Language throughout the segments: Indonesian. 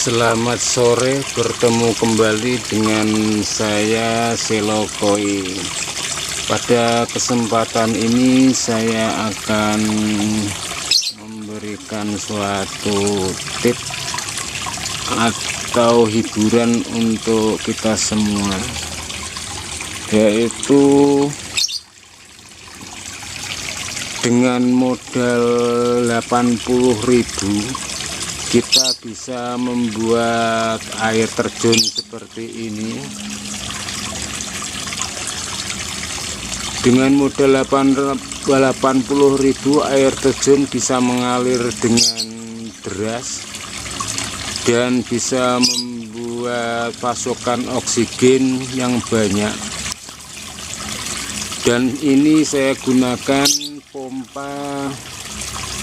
Selamat sore, bertemu kembali dengan saya Selokoi. Pada kesempatan ini saya akan memberikan suatu tips atau hiburan untuk kita semua, yaitu dengan modal 80.000 kita bisa membuat air terjun seperti ini. Dengan modal 80.000 air terjun bisa mengalir dengan deras dan bisa membuat pasokan oksigen yang banyak. Dan ini saya gunakan pompa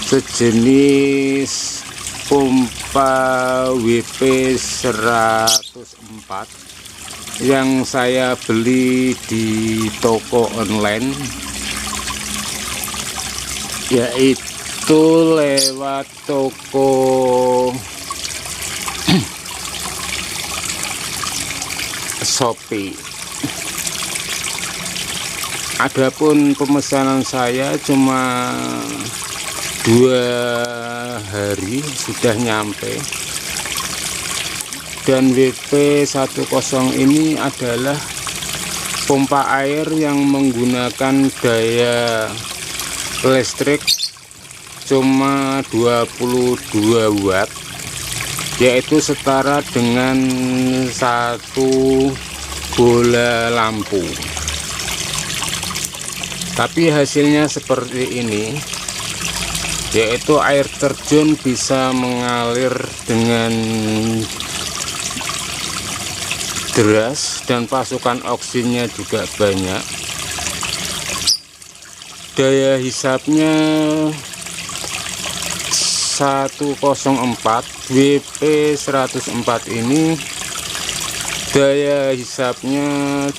sejenis pompa WP 104 yang saya beli di toko online, yaitu lewat toko Shopee. Adapun pemesanan saya cuma 2 hari sudah nyampe, dan WP10 ini adalah pompa air yang menggunakan daya listrik cuma 22 watt, yaitu setara dengan 1 bola lampu. Tapi hasilnya seperti ini, yaitu air terjun bisa mengalir dengan deras dan pasokan oksigennya juga banyak. Daya hisapnya 104, WP 104 ini daya hisapnya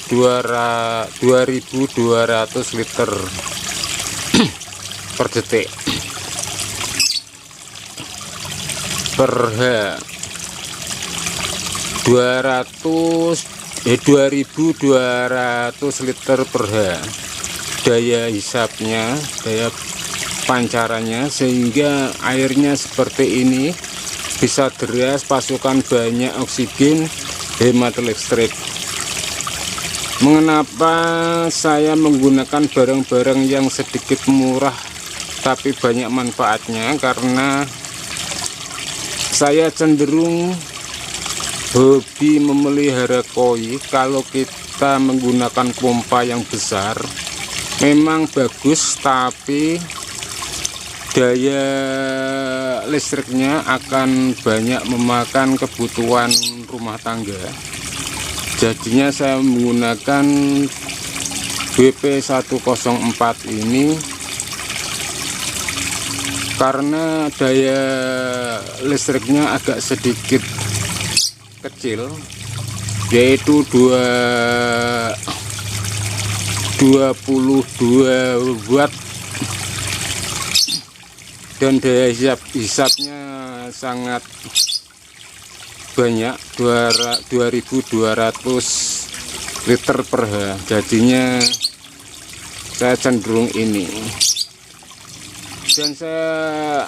2200 liter per detik per H. 2200 liter per H daya hisapnya, daya pancarannya, sehingga airnya seperti ini bisa deras, pasokan banyak oksigen, hemat listrik. Mengapa saya menggunakan barang-barang yang sedikit murah tapi banyak manfaatnya? Karena saya cenderung hobi memelihara koi. Kalau kita menggunakan pompa yang besar memang bagus, tapi daya listriknya akan banyak memakan kebutuhan rumah tangga. Jadinya saya menggunakan WP104 ini karena daya listriknya agak sedikit kecil, yaitu 22 watt, dan daya hisapnya sangat banyak, 2200 liter per H. Jadinya saya cenderung ini, dan saya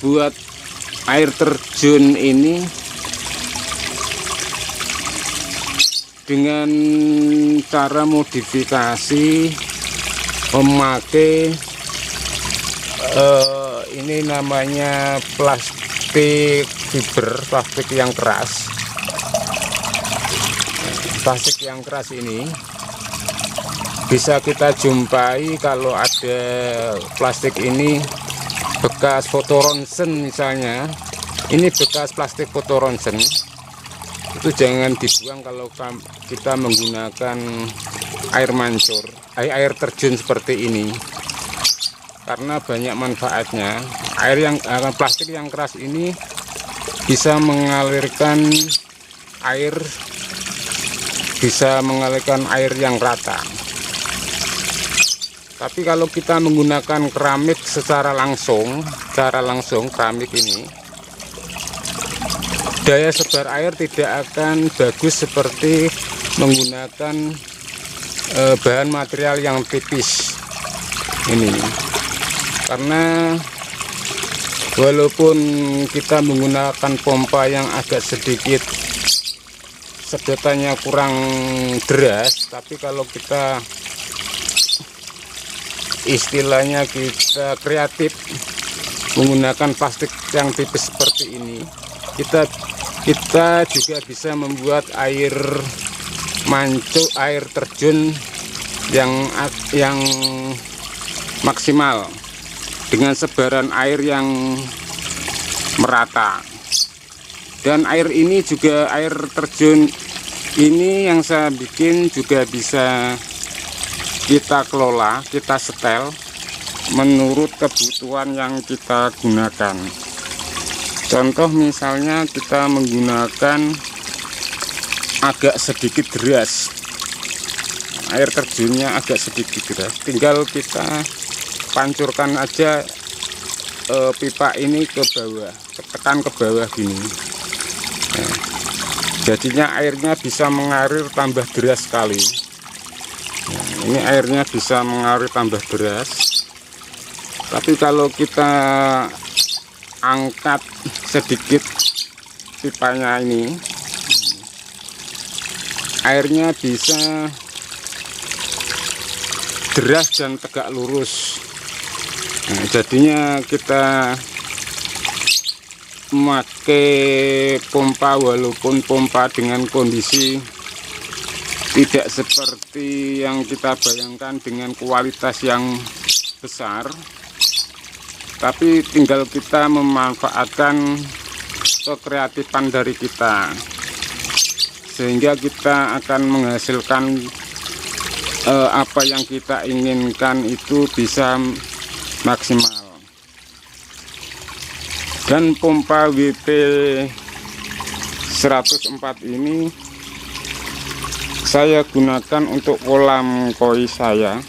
buat air terjun ini dengan cara modifikasi memakai ini namanya plastik fiber, plastik yang keras. Plastik yang keras ini bisa kita jumpai kalau ada plastik ini bekas foto ronsen misalnya. Ini bekas plastik foto ronsen, itu jangan dibuang kalau kita menggunakan air mancur, air terjun seperti ini, karena banyak manfaatnya. Plastik yang keras ini bisa mengalirkan air, yang rata. Tapi kalau kita menggunakan keramik secara langsung keramik ini daya sebar air tidak akan bagus seperti menggunakan bahan material yang tipis ini, karena walaupun kita menggunakan pompa yang agak sedikit sedotannya kurang deras, tapi kalau kita istilahnya kita kreatif menggunakan plastik yang tipis seperti ini, kita juga bisa membuat air mancur, air terjun yang maksimal dengan sebaran air yang merata. Dan air ini juga, air terjun ini yang saya bikin juga bisa kita kelola, kita setel menurut kebutuhan yang kita gunakan. Contoh misalnya kita menggunakan agak sedikit deras, air terjunnya agak sedikit deras, tinggal kita pancurkan aja pipa ini ke bawah, tekan ke bawah gini. Nah, jadinya airnya bisa mengalir tambah deras sekali. Nah, ini airnya bisa mengalir tambah deras. Tapi kalau kita angkat sedikit pipanya ini, airnya bisa deras dan tegak lurus. Nah, jadinya kita memakai pompa, walaupun pompa dengan kondisi tidak seperti yang kita bayangkan dengan kualitas yang besar, tapi tinggal kita memanfaatkan kekreatifan dari kita, sehingga kita akan menghasilkan apa yang kita inginkan itu bisa maksimal. Dan pompa WP 104 ini saya gunakan untuk kolam koi saya.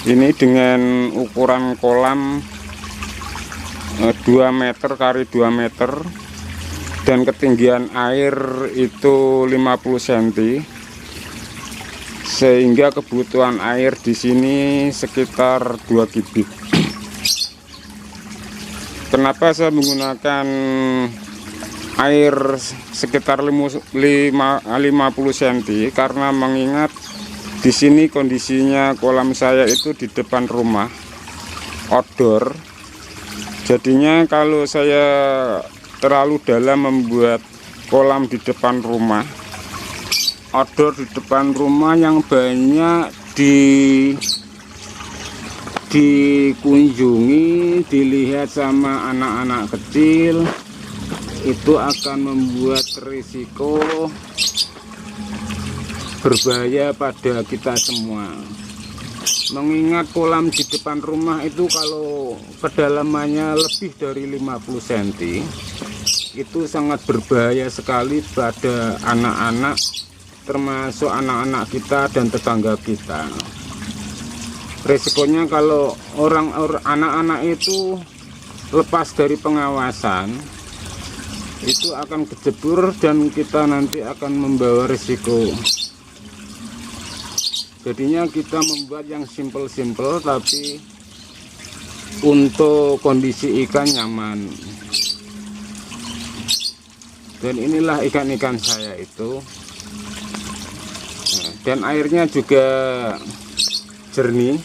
Ini dengan ukuran kolam 2 meter kali 2 meter dan ketinggian air itu 50 cm, sehingga kebutuhan air di sini sekitar 2 kubik. Kenapa saya menggunakan air sekitar 50 cm? Karena mengingat di sini kondisinya kolam saya itu di depan rumah, outdoor. Jadinya kalau saya terlalu dalam membuat kolam di depan rumah, outdoor di depan rumah yang banyak dikunjungi, dilihat sama anak-anak kecil, itu akan membuat risiko berbahaya pada kita semua. Mengingat kolam di depan rumah itu kalau kedalamannya lebih dari 50 cm, itu sangat berbahaya sekali pada anak-anak, termasuk anak-anak kita dan tetangga kita. Resikonya kalau anak-anak itu lepas dari pengawasan, itu akan kejebur dan kita nanti akan membawa risiko. Jadinya kita membuat yang simple-simple tapi untuk kondisi ikan nyaman. Dan inilah ikan-ikan saya itu. Nah, dan airnya juga jernih.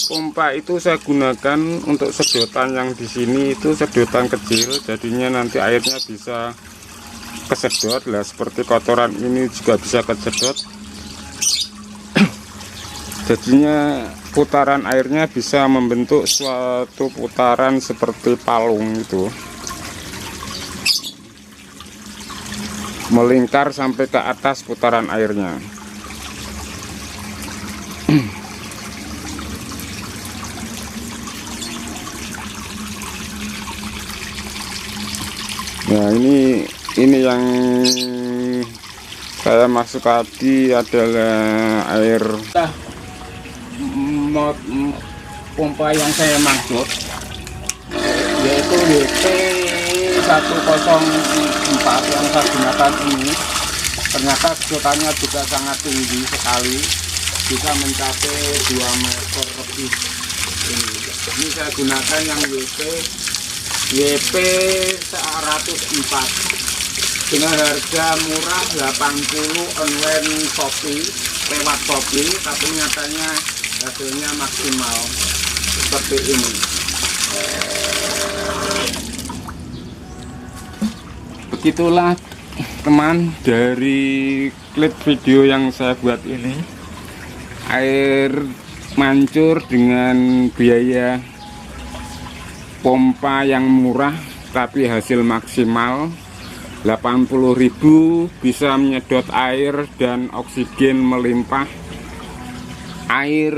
Pompa itu saya gunakan untuk sedotan yang di sini itu sedotan kecil, jadinya nanti airnya bisa kesedot lah, seperti kotoran ini juga bisa kesedot. Jadinya putaran airnya bisa membentuk suatu putaran seperti palung itu, melingkar sampai ke atas putaran airnya. Nah, ini yang saya maksud tadi adalah air pompa yang saya maksud, yaitu WP 104 yang saya gunakan ini ternyata sedotannya juga sangat tinggi sekali, bisa mencapai 2 meter lebih. Ini saya gunakan yang WP 104 dengan harga murah 80 online Shopee, lewat Shopee, tapi nyatanya hasilnya maksimal seperti ini. Begitulah teman dari klip video yang saya buat ini. Air mancur dengan biaya pompa yang murah tapi hasil maksimal 80.000, bisa menyedot air dan oksigen melimpah. Air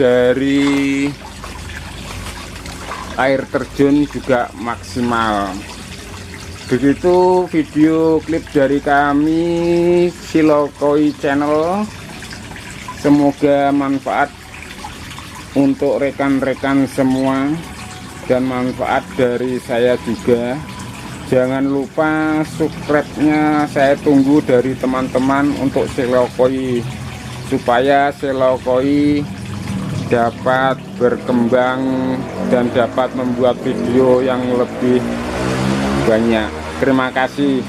dari air terjun juga maksimal. Begitu video klip dari kami Silokoi Channel. Semoga manfaat untuk rekan-rekan semua dan manfaat dari saya juga. Jangan lupa subscribe-nya, saya tunggu dari teman-teman untuk Silokoi, supaya Silokoi dapat berkembang dan dapat membuat video yang lebih banyak. Terima kasih.